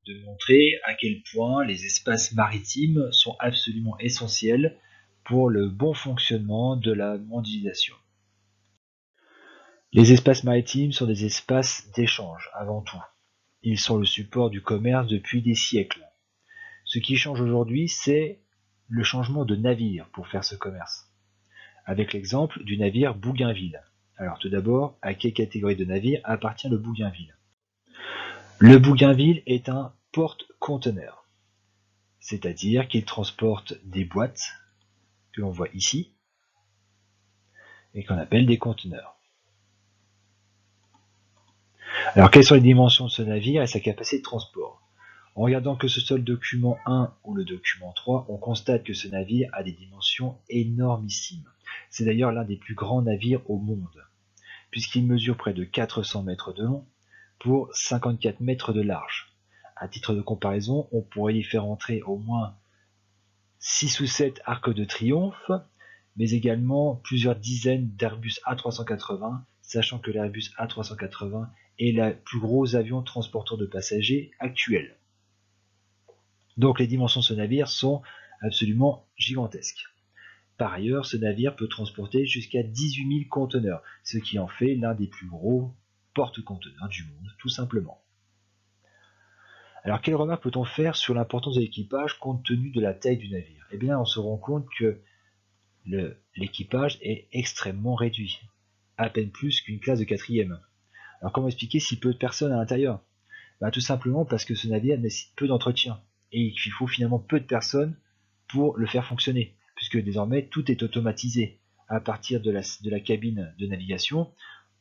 de montrer à quel point les espaces maritimes sont absolument essentiels pour le bon fonctionnement de la mondialisation. Les espaces maritimes sont des espaces d'échange avant tout. Ils sont le support du commerce depuis des siècles. Ce qui change aujourd'hui, c'est le changement de navire pour faire ce commerce. Avec l'exemple du navire Bougainville. Alors tout d'abord, à quelle catégorie de navire appartient le Bougainville? Le Bougainville est un porte-conteneur, c'est-à-dire qu'il transporte des boîtes que l'on voit ici et qu'on appelle des conteneurs. Alors quelles sont les dimensions de ce navire et sa capacité de transport? En regardant que ce soit le document 1 ou le document 3, on constate que ce navire a des dimensions énormissimes. C'est d'ailleurs l'un des plus grands navires au monde, puisqu'il mesure près de 400 mètres de long pour 54 mètres de large. À titre de comparaison, on pourrait y faire entrer au moins 6 ou 7 arcs de triomphe, mais également plusieurs dizaines d'Airbus A380, sachant que l'Airbus A380 est le plus gros avion transporteur de passagers actuel. Donc les dimensions de ce navire sont absolument gigantesques. Par ailleurs, ce navire peut transporter jusqu'à 18 000 conteneurs, ce qui en fait l'un des plus gros porte-conteneurs du monde, tout simplement. Alors, quelle remarque peut-on faire sur l'importance de l'équipage compte tenu de la taille du navire? Eh bien, on se rend compte que l'équipage est extrêmement réduit, à peine plus qu'une classe de 4e. Alors, comment expliquer si peu de personnes à l'intérieur? Tout simplement parce que ce navire nécessite peu d'entretien, et qu'il faut finalement peu de personnes pour le faire fonctionner, puisque désormais tout est automatisé. À partir de la cabine de navigation,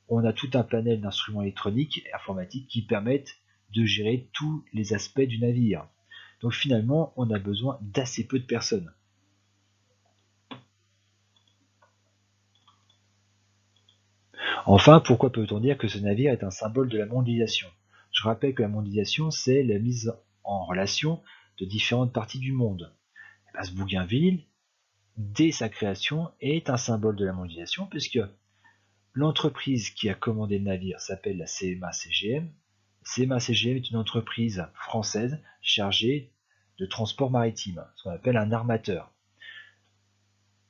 on a tout un panel d'instruments électroniques et informatiques qui permettent de gérer tous les aspects du navire. Donc finalement, on a besoin d'assez peu de personnes. Enfin, pourquoi peut-on dire que ce navire est un symbole de la mondialisation? Je rappelle que la mondialisation, c'est la mise en relation de différentes parties du monde. Ce Bougainville, dès sa création, est un symbole de la mondialisation puisque l'entreprise qui a commandé le navire s'appelle la CMA-CGM. CMA-CGM est une entreprise française chargée de transport maritime, ce qu'on appelle un armateur.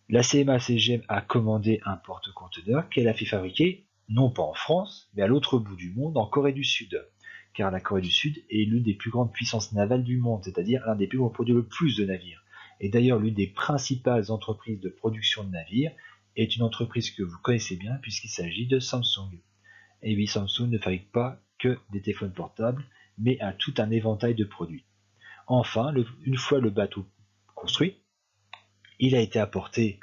La CMA-CGM a commandé un porte-conteneur qu'elle a fait fabriquer, non pas en France, mais à l'autre bout du monde, en Corée du Sud. Car la Corée du Sud est l'une des plus grandes puissances navales du monde, c'est-à-dire l'un des pays où on produit le plus de navires. Et d'ailleurs, l'une des principales entreprises de production de navires est une entreprise que vous connaissez bien puisqu'il s'agit de Samsung. Et oui, Samsung ne fabrique pas que des téléphones portables, mais a tout un éventail de produits. Enfin, une fois le bateau construit, il a été rapporté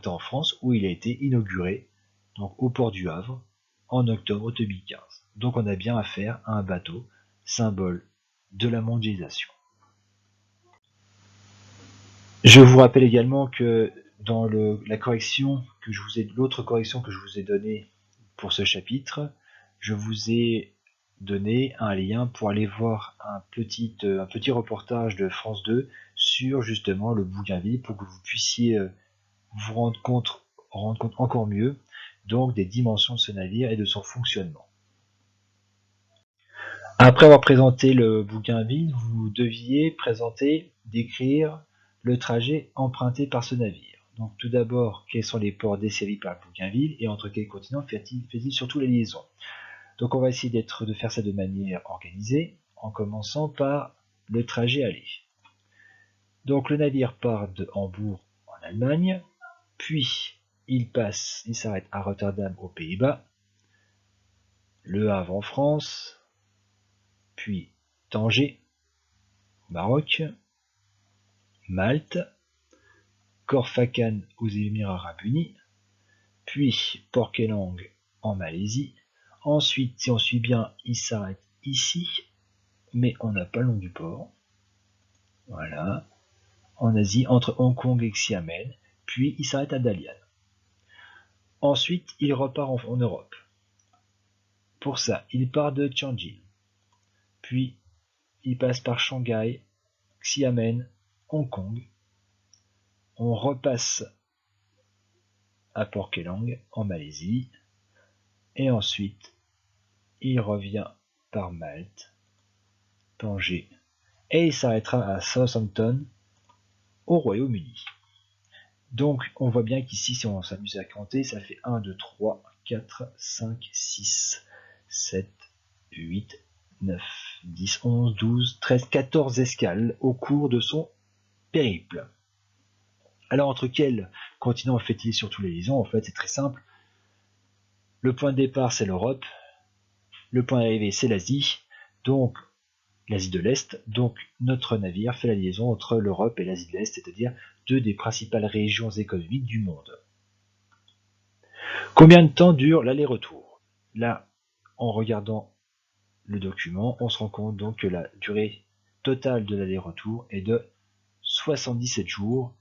en France où il a été inauguré, donc au port du Havre, en octobre 2015. Donc on a bien affaire à un bateau, symbole de la mondialisation. Je vous rappelle également que dans l'autre correction que je vous ai donnée pour ce chapitre, je vous ai donné un lien pour aller voir un petit reportage de France 2 sur justement le Bougainville pour que vous puissiez vous rendre compte encore mieux donc des dimensions de ce navire et de son fonctionnement. Après avoir présenté le Bougainville, vous deviez décrire le trajet emprunté par ce navire. Donc tout d'abord, quels sont les ports desservis par le Bougainville et entre quels continents fait-il surtout les liaisons? Donc on va essayer de faire ça de manière organisée, en commençant par le trajet aller. Donc le navire part de Hambourg en Allemagne, puis il s'arrête à Rotterdam aux Pays-Bas, Le Havre en France, puis Tanger, Maroc, Malte, Corfacan aux Émirats Arabes Unis, puis Port Kelang en Malaisie. Ensuite, si on suit bien, il s'arrête ici, mais on n'a pas le nom du port. Voilà, en Asie, entre Hong Kong et Xiamen, puis il s'arrête à Dalian. Ensuite, il repart en Europe. Pour ça, il part de Tianjin, puis il passe par Shanghai, Xiamen, Hong Kong. On repasse à Port Kelang en Malaisie, et ensuite il revient par Malte Tanger, et il s'arrêtera à Southampton, au Royaume-Uni. Donc on voit bien qu'ici, si on s'amuse à compter, ça fait 1, 2, 3, 4, 5, 6, 7, 8, 9, 10, 11, 12, 13, 14 escales au cours de son périple. Alors entre quels continents fait-il surtout les liaisons? En fait, c'est très simple. Le point de départ, c'est l'Europe. Le point d'arrivée, c'est l'Asie. Donc l'Asie de l'Est. Donc notre navire fait la liaison entre l'Europe et l'Asie de l'Est, c'est-à-dire deux des principales régions économiques du monde. Combien de temps dure l'aller-retour? Là, en regardant le document, on se rend compte donc que la durée totale de l'aller-retour est de 77 jours,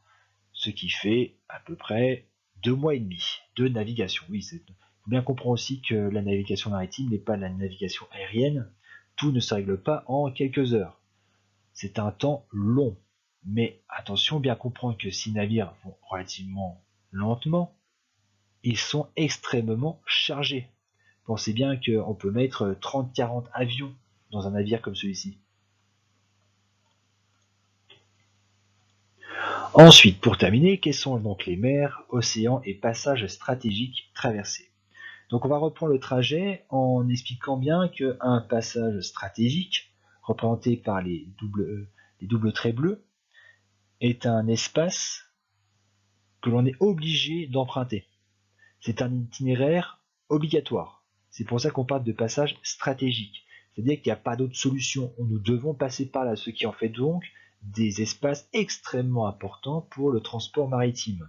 ce qui fait à peu près 2 mois et demi de navigation. Oui, il faut bien comprendre aussi que la navigation maritime n'est pas la navigation aérienne. Tout ne se règle pas en quelques heures. C'est un temps long. Mais attention, bien comprendre que si les navires vont relativement lentement, ils sont extrêmement chargés. Pensez bien qu'on peut mettre 30-40 avions dans un navire comme celui-ci. Ensuite, pour terminer, quelles sont donc les mers, océans et passages stratégiques traversés? Donc on va reprendre le trajet en expliquant bien qu'un passage stratégique, représenté par les doubles traits bleus, est un espace que l'on est obligé d'emprunter. C'est un itinéraire obligatoire. C'est pour ça qu'on parle de passage stratégique. C'est-à-dire qu'il n'y a pas d'autre solution. Nous devons passer par là, ce qui en fait donc des espaces extrêmement importants pour le transport maritime.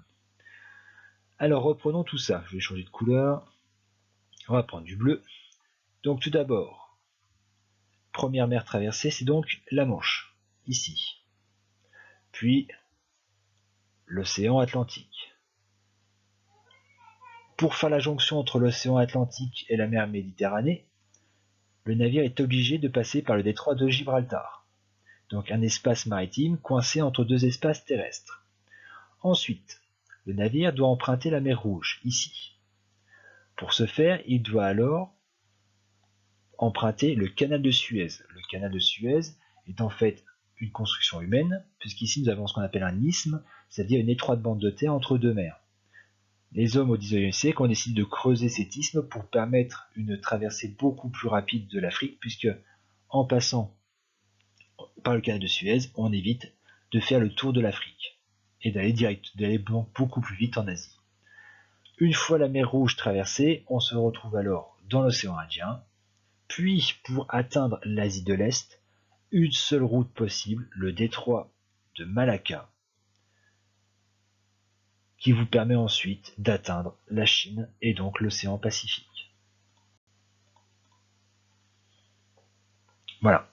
Alors reprenons tout ça. Je vais changer de couleur. On va prendre du bleu. Donc tout d'abord, première mer traversée, c'est donc la Manche, ici. Puis l'océan Atlantique. Pour faire la jonction entre l'océan Atlantique et la mer Méditerranée, le navire est obligé de passer par le détroit de Gibraltar, donc un espace maritime coincé entre deux espaces terrestres. Ensuite, le navire doit emprunter la mer Rouge, ici. Pour ce faire, il doit alors emprunter le canal de Suez. Le canal de Suez est en fait une construction humaine, puisqu'ici nous avons ce qu'on appelle un isthme, c'est-à-dire une étroite bande de terre entre deux mers. Les hommes au XIXe siècle ont décidé de creuser cet isthme pour permettre une traversée beaucoup plus rapide de l'Afrique, puisque en passant par le canal de Suez, on évite de faire le tour de l'Afrique et d'aller beaucoup plus vite en Asie. Une fois la mer Rouge traversée, on se retrouve alors dans l'océan Indien, puis pour atteindre l'Asie de l'Est, une seule route possible, le détroit de Malacca, qui vous permet ensuite d'atteindre la Chine et donc l'océan Pacifique. Voilà.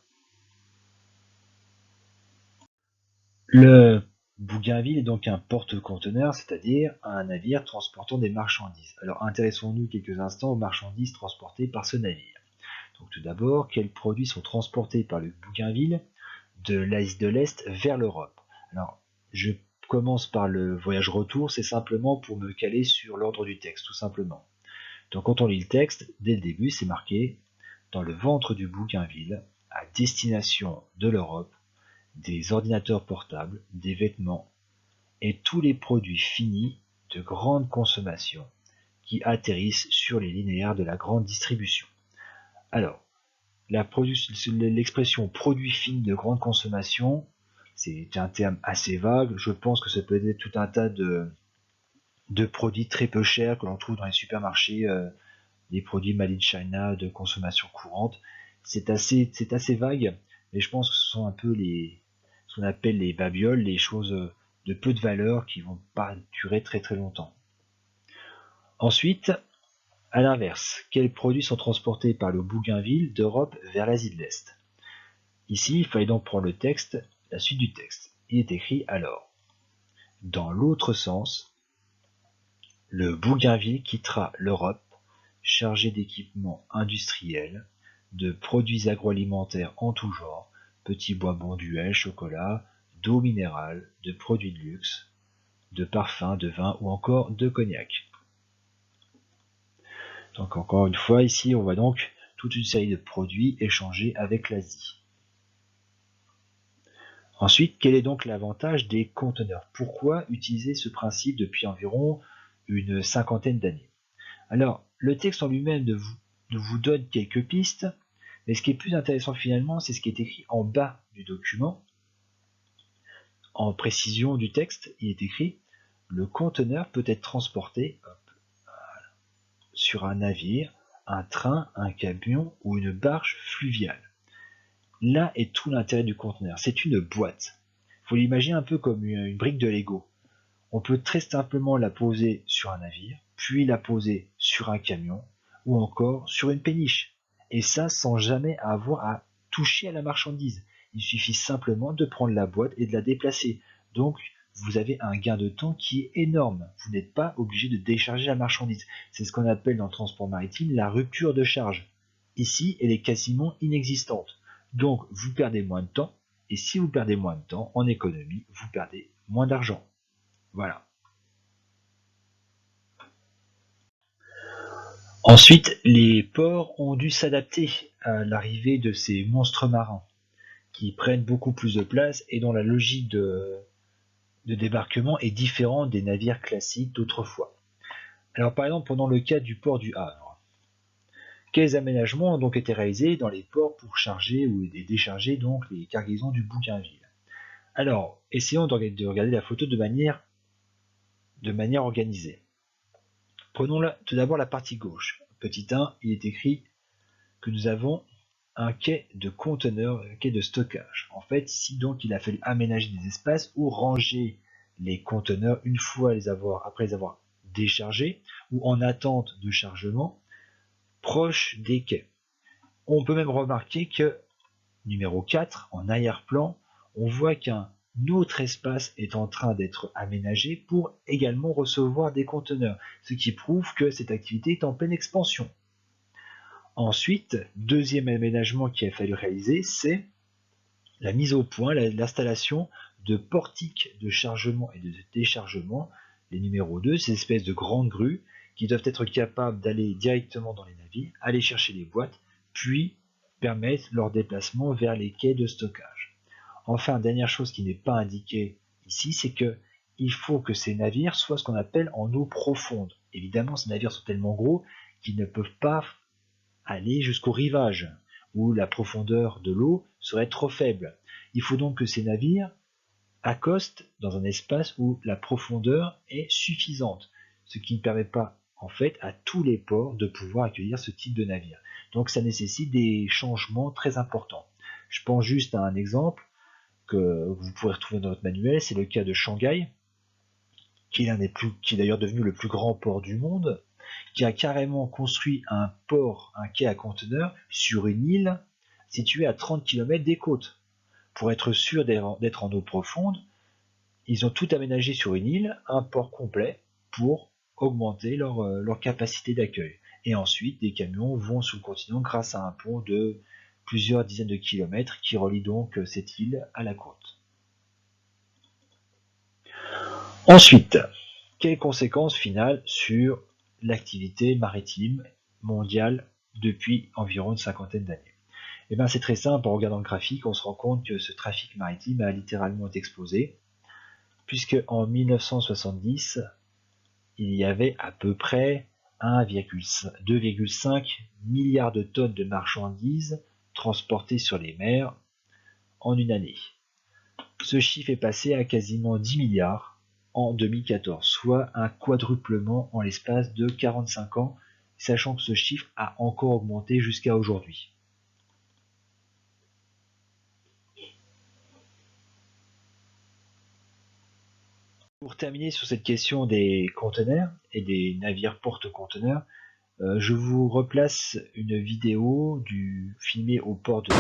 Le Bougainville est donc un porte-conteneurs, c'est-à-dire un navire transportant des marchandises. Alors intéressons-nous quelques instants aux marchandises transportées par ce navire. Donc tout d'abord, quels produits sont transportés par le Bougainville de l'Asie de l'Est vers l'Europe? Alors, je commence par le voyage retour, c'est simplement pour me caler sur l'ordre du texte, tout simplement. Donc quand on lit le texte, dès le début, c'est marqué « Dans le ventre du Bougainville, à destination de l'Europe, des ordinateurs portables, des vêtements et tous les produits finis de grande consommation qui atterrissent sur les linéaires de la grande distribution. » Alors, l'expression produits finis de grande consommation, c'est un terme assez vague. Je pense que ça peut être tout un tas de produits très peu chers que l'on trouve dans les supermarchés, des produits made in China de consommation courante. C'est assez vague, mais je pense que ce sont un peu ce qu'on appelle les babioles, les choses de peu de valeur qui vont pas durer très très longtemps. Ensuite, à l'inverse, quels produits sont transportés par le Bougainville d'Europe vers l'Asie de l'Est? Ici, il fallait donc prendre le texte, la suite du texte. Il est écrit alors. Dans l'autre sens, le Bougainville quittera l'Europe chargé d'équipements industriels, de produits agroalimentaires en tout genre, petits bois bonduels, chocolat, d'eau minérale, de produits de luxe, de parfums, de vin ou encore de cognac. Donc encore une fois, ici on voit donc toute une série de produits échangés avec l'Asie. Ensuite, quel est donc l'avantage des conteneurs? Pourquoi utiliser ce principe depuis environ une cinquantaine d'années? Alors, le texte en lui-même vous donne quelques pistes, mais ce qui est plus intéressant finalement, c'est ce qui est écrit en bas du document. En précision du texte, il est écrit « Le conteneur peut être transporté sur un navire, un train, un camion ou une barge fluviale. » Là est tout l'intérêt du conteneur. C'est une boîte. Il faut l'imaginer un peu comme une brique de Lego. On peut très simplement la poser sur un navire, puis la poser sur un camion ou encore sur une péniche. Et ça sans jamais avoir à toucher à la marchandise. Il suffit simplement de prendre la boîte et de la déplacer. Donc vous avez un gain de temps qui est énorme. Vous n'êtes pas obligé de décharger la marchandise. C'est ce qu'on appelle dans le transport maritime la rupture de charge. Ici, elle est quasiment inexistante. Donc vous perdez moins de temps. Et si vous perdez moins de temps, en économie, vous perdez moins d'argent. Voilà. Ensuite, les ports ont dû s'adapter à l'arrivée de ces monstres marins qui prennent beaucoup plus de place et dont la logique de débarquement est différente des navires classiques d'autrefois. Alors par exemple, pendant le cas du port du Havre, quels aménagements ont donc été réalisés dans les ports pour charger ou décharger donc les cargaisons du Bougainville? Alors, essayons de regarder la photo de manière organisée. Prenons tout d'abord la partie gauche. Petit 1, il est écrit que nous avons un quai de conteneurs, un quai de stockage. En fait, ici donc il a fallu aménager des espaces où ranger les conteneurs une fois après les avoir déchargés ou en attente de chargement proche des quais. On peut même remarquer que numéro 4, en arrière-plan, on voit qu'un autre espace est en train d'être aménagé pour également recevoir des conteneurs, ce qui prouve que cette activité est en pleine expansion. Ensuite, deuxième aménagement qu'il a fallu réaliser, c'est la mise au point, l'installation de portiques de chargement et de déchargement, les numéros 2, ces espèces de grandes grues qui doivent être capables d'aller directement dans les navires, aller chercher les boîtes, puis permettre leur déplacement vers les quais de stockage. Enfin, dernière chose qui n'est pas indiquée ici, c'est que il faut que ces navires soient ce qu'on appelle en eau profonde. Évidemment, ces navires sont tellement gros qu'ils ne peuvent pas aller jusqu'au rivage, où la profondeur de l'eau serait trop faible. Il faut donc que ces navires accostent dans un espace où la profondeur est suffisante, ce qui ne permet pas en fait à tous les ports de pouvoir accueillir ce type de navire. Donc ça nécessite des changements très importants. Je pense juste à un exemple que vous pourrez retrouver dans votre manuel, c'est le cas de Shanghai, qui est d'ailleurs devenu le plus grand port du monde, qui a carrément construit un quai à conteneurs sur une île située à 30 km des côtes. Pour être sûr d'être en eau profonde, ils ont tout aménagé sur une île, un port complet, pour augmenter leur capacité d'accueil. Et ensuite, des camions vont sur le continent grâce à un pont de plusieurs dizaines de kilomètres qui relie donc cette île à la côte. Ensuite, quelles conséquences finales sur l'activité maritime mondiale depuis environ une cinquantaine d'années? Eh bien, c'est très simple, en regardant le graphique, on se rend compte que ce trafic maritime a littéralement explosé, puisque en 1970, il y avait à peu près 2,5 milliards de tonnes de marchandises transportées sur les mers en une année. Ce chiffre est passé à quasiment 10 milliards en 2014, soit un quadruplement en l'espace de 45 ans, sachant que ce chiffre a encore augmenté jusqu'à aujourd'hui. Pour terminer sur cette question des conteneurs et des navires porte-conteneurs, je vous replace une vidéo filmée au port de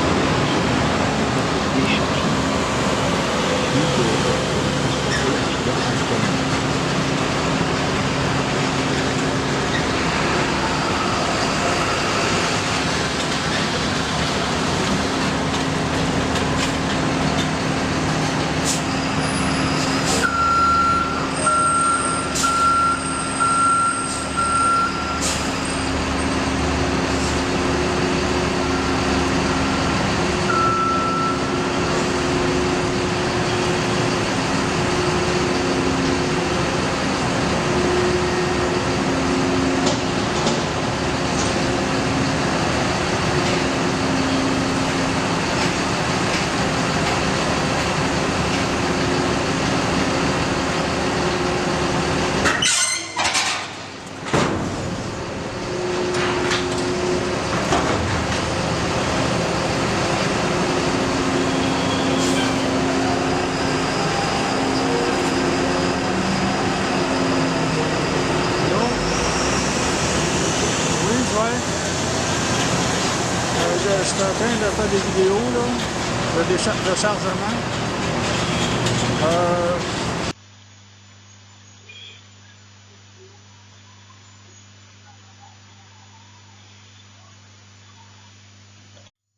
des vidéos, là, de chargement.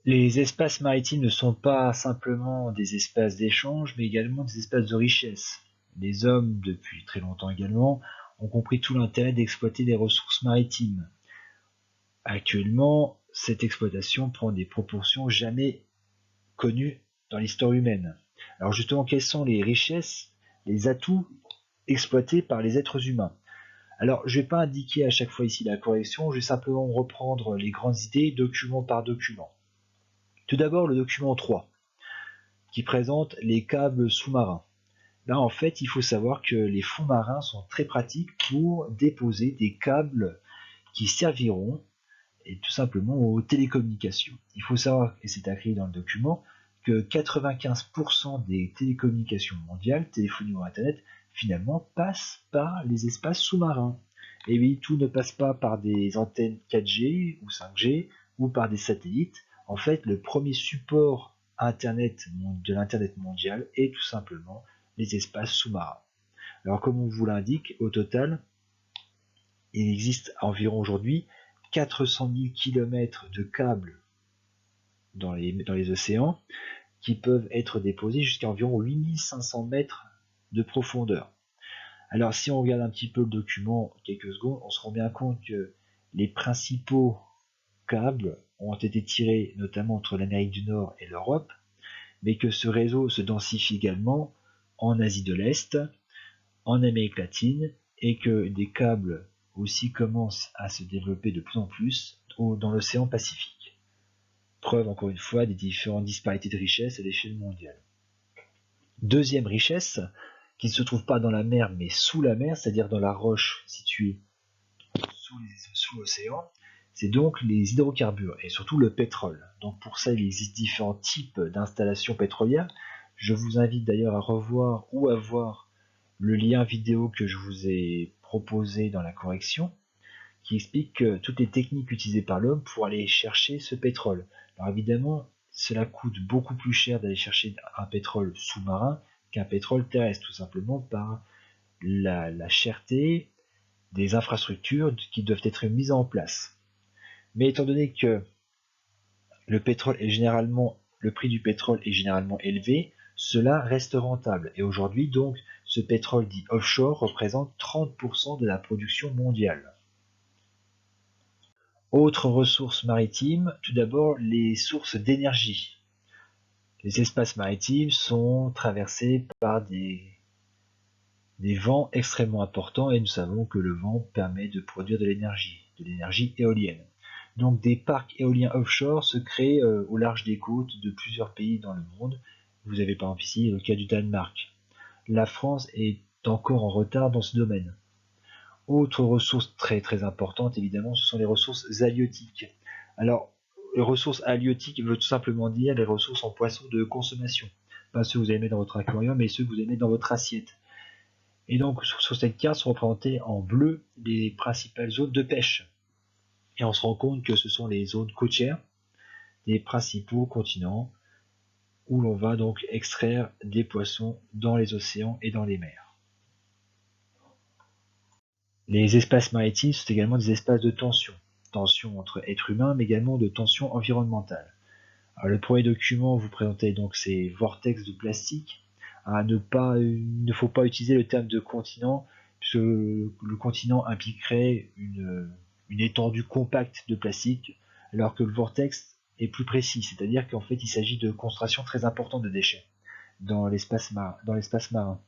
Les espaces maritimes ne sont pas simplement des espaces d'échange, mais également des espaces de richesse. Les hommes, depuis très longtemps également, ont compris tout l'intérêt d'exploiter les ressources maritimes. Actuellement, cette exploitation prend des proportions jamais connues dans l'histoire humaine. Alors justement, quelles sont les richesses, les atouts exploités par les êtres humains? Alors, je ne vais pas indiquer à chaque fois ici la correction, je vais simplement reprendre les grandes idées document par document. Tout d'abord, le document 3, qui présente les câbles sous-marins. Là, en fait, il faut savoir que les fonds marins sont très pratiques pour déposer des câbles qui serviront et tout simplement aux télécommunications. Il faut savoir, et c'est écrit dans le document, que 95% des télécommunications mondiales, téléphonie ou Internet, finalement passent par les espaces sous-marins. Et oui, tout ne passe pas par des antennes 4G ou 5G ou par des satellites. En fait, le premier support Internet de l'Internet mondial est tout simplement les espaces sous-marins. Alors, comme on vous l'indique, au total, il existe environ aujourd'hui 400 000 km de câbles dans les océans qui peuvent être déposés jusqu'à environ 8500 mètres de profondeur. Alors si on regarde un petit peu le document quelques secondes, on se rend bien compte que les principaux câbles ont été tirés notamment entre l'Amérique du Nord et l'Europe, mais que ce réseau se densifie également en Asie de l'Est, en Amérique latine, et que des câbles aussi commencent à se développer de plus en plus dans l'océan Pacifique. Preuve encore une fois des différentes disparités de richesse à l'échelle mondiale. Deuxième richesse, qui ne se trouve pas dans la mer mais sous la mer, c'est-à-dire dans la roche située sous l'océan, c'est donc les hydrocarbures et surtout le pétrole. Donc pour ça, il existe différents types d'installations pétrolières. Je vous invite d'ailleurs à revoir ou à voir le lien vidéo que je vous ai proposé dans la correction, qui explique que toutes les techniques utilisées par l'homme pour aller chercher ce pétrole. Alors évidemment, cela coûte beaucoup plus cher d'aller chercher un pétrole sous-marin qu'un pétrole terrestre, tout simplement par la cherté des infrastructures qui doivent être mises en place. Mais étant donné que le prix du pétrole est généralement élevé, cela reste rentable. Et aujourd'hui, donc, ce pétrole dit offshore représente 30% de la production mondiale. Autres ressources maritimes, tout d'abord les sources d'énergie. Les espaces maritimes sont traversés par des vents extrêmement importants et nous savons que le vent permet de produire de l'énergie éolienne. Donc des parcs éoliens offshore se créent au large des côtes de plusieurs pays dans le monde. Vous avez par exemple ici le cas du Danemark. La France est encore en retard dans ce domaine. Autre ressource très très importante évidemment, ce sont les ressources halieutiques. Alors, les ressources halieutiques veut tout simplement dire les ressources en poissons de consommation. Pas ceux que vous allez mettre dans votre aquarium, mais ceux que vous allez mettre dans votre assiette. Et donc sur cette carte sont représentées en bleu les principales zones de pêche. Et on se rend compte que ce sont les zones côtières des principaux continents où l'on va donc extraire des poissons dans les océans et dans les mers. Les espaces maritimes sont également des espaces de tension. Tension entre êtres humains, mais également de tension environnementale. Alors, le premier document vous présentez donc ces vortex de plastique. Il ne faut pas utiliser le terme de continent, puisque le continent impliquerait une étendue compacte de plastique, alors que le vortex est plus précis, c'est-à-dire qu'en fait il s'agit de concentrations très importantes de déchets dans l'espace marin.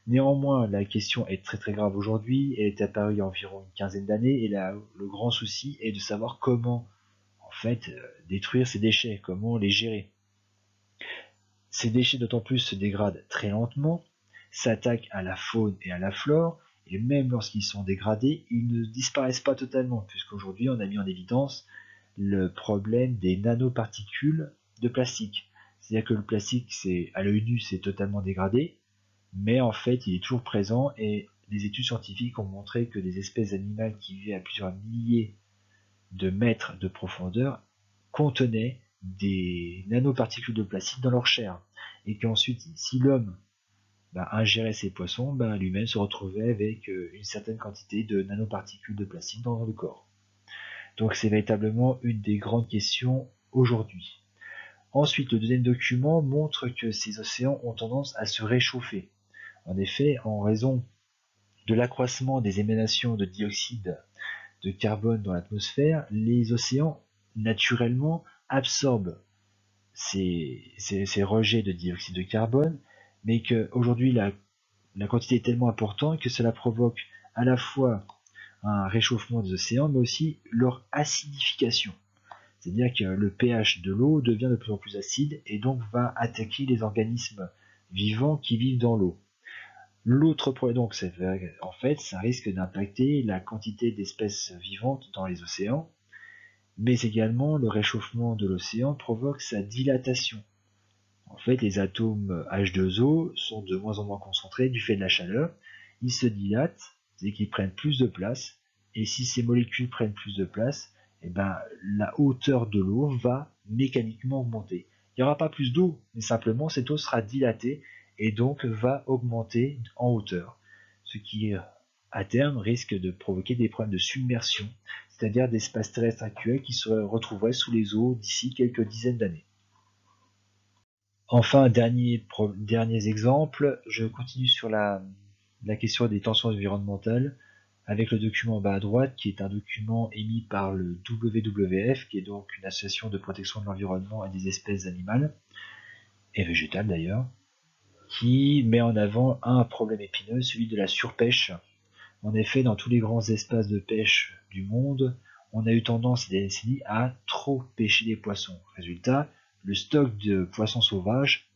Néanmoins, la question est très très grave aujourd'hui, elle est apparue il y a environ une quinzaine d'années, et le grand souci est de savoir comment en fait détruire ces déchets, comment les gérer. Ces déchets d'autant plus se dégradent très lentement, s'attaquent à la faune et à la flore, et même lorsqu'ils sont dégradés, ils ne disparaissent pas totalement, puisqu'aujourd'hui on a mis en évidence le problème des nanoparticules de plastique. C'est-à-dire que le plastique, à l'œil nu, c'est totalement dégradé, mais en fait il est toujours présent et des études scientifiques ont montré que des espèces animales qui vivaient à plusieurs milliers de mètres de profondeur contenaient des nanoparticules de plastique dans leur chair. Et qu'ensuite, si l'homme ingérait ces poissons, lui-même se retrouvait avec une certaine quantité de nanoparticules de plastique dans le corps. Donc c'est véritablement une des grandes questions aujourd'hui. Ensuite, le deuxième document montre que ces océans ont tendance à se réchauffer. En effet, en raison de l'accroissement des émanations de dioxyde de carbone dans l'atmosphère, les océans, naturellement, absorbent ces rejets de dioxyde de carbone, mais qu'aujourd'hui, la quantité est tellement importante que cela provoque à la fois un réchauffement des océans, mais aussi leur acidification. C'est-à-dire que le pH de l'eau devient de plus en plus acide et donc va attaquer les organismes vivants qui vivent dans l'eau. L'autre problème, donc, en fait, ça risque d'impacter la quantité d'espèces vivantes dans les océans, mais également le réchauffement de l'océan provoque sa dilatation. En fait, les atomes H2O sont de moins en moins concentrés du fait de la chaleur, ils se dilatent, c'est-à-dire qu'ils prennent plus de place, et si ces molécules prennent plus de place, la hauteur de l'eau va mécaniquement augmenter. Il n'y aura pas plus d'eau, mais simplement cette eau sera dilatée et donc va augmenter en hauteur, ce qui à terme risque de provoquer des problèmes de submersion, c'est-à-dire d'espaces terrestres actuels qui se retrouveraient sous les eaux d'ici quelques dizaines d'années. Enfin, derniers exemples, je continue sur la question des tensions environnementales avec le document en bas à droite qui est un document émis par le WWF, qui est donc une association de protection de l'environnement et des espèces animales, et végétales d'ailleurs, qui met en avant un problème épineux, celui de la surpêche. En effet, dans tous les grands espaces de pêche du monde, on a eu tendance ces dernières décennies à trop pêcher des poissons. Résultat, le stock de poissons sauvages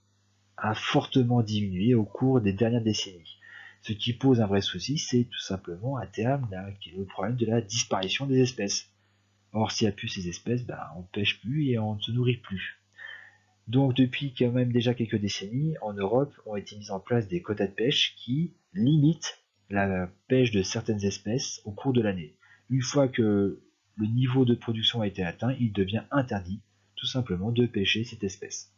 a fortement diminué au cours des dernières décennies. Ce qui pose un vrai souci, c'est tout simplement à terme le problème de la disparition des espèces. Or, s'il n'y a plus ces espèces, on ne pêche plus et on ne se nourrit plus. Donc depuis quand même déjà quelques décennies, en Europe ont été mises en place des quotas de pêche qui limitent la pêche de certaines espèces au cours de l'année. Une fois que le niveau de production a été atteint, il devient interdit tout simplement de pêcher cette espèce.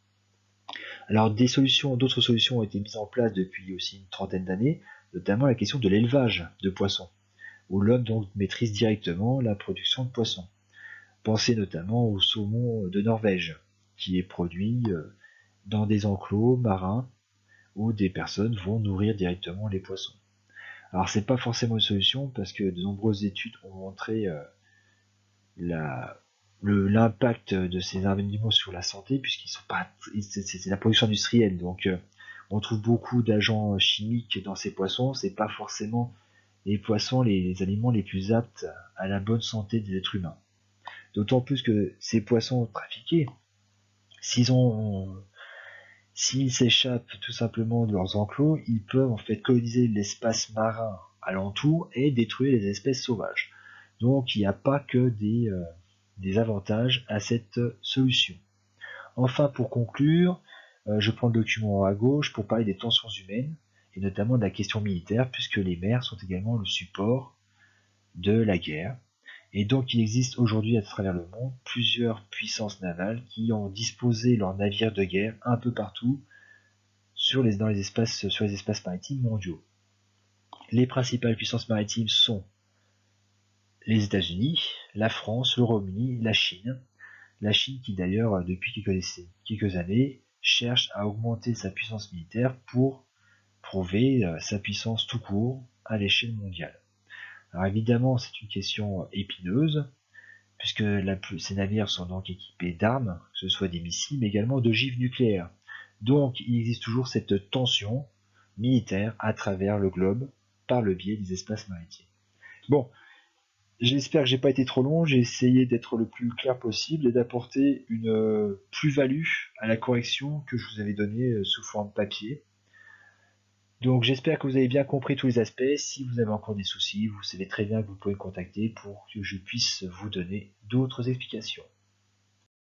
Alors d'autres solutions ont été mises en place depuis aussi une trentaine d'années, notamment la question de l'élevage de poissons, où l'homme donc maîtrise directement la production de poissons. Pensez notamment au saumon de Norvège, qui est produit dans des enclos marins où des personnes vont nourrir directement les poissons. Alors c'est pas forcément une solution parce que de nombreuses études ont montré l'impact de ces animaux sur la santé, puisqu'ils sont pas, c'est la production industrielle, donc on trouve beaucoup d'agents chimiques dans ces poissons. C'est pas forcément les poissons, les aliments les plus aptes à la bonne santé des êtres humains. D'autant plus que ces poissons trafiqués, s'ils s'échappent tout simplement de leurs enclos, ils peuvent en fait coloniser l'espace marin alentour et détruire les espèces sauvages. Donc il n'y a pas que des avantages à cette solution. Enfin, pour conclure, je prends le document à gauche pour parler des tensions humaines, et notamment de la question militaire, puisque les mers sont également le support de la guerre. Et donc il existe aujourd'hui à travers le monde plusieurs puissances navales qui ont disposé leurs navires de guerre un peu partout sur les espaces maritimes mondiaux. Les principales puissances maritimes sont les États-Unis, la France, le Royaume-Uni, la Chine. La Chine qui d'ailleurs depuis quelques années cherche à augmenter sa puissance militaire pour prouver sa puissance tout court à l'échelle mondiale. Alors évidemment c'est une question épineuse, puisque ces navires sont donc équipés d'armes, que ce soit des missiles, mais également d'ogives nucléaires. Donc il existe toujours cette tension militaire à travers le globe par le biais des espaces maritimes. Bon, j'espère que j'ai pas été trop long, j'ai essayé d'être le plus clair possible et d'apporter une plus-value à la correction que je vous avais donnée sous forme papier. Donc j'espère que vous avez bien compris tous les aspects. Si vous avez encore des soucis, vous savez très bien que vous pouvez me contacter pour que je puisse vous donner d'autres explications.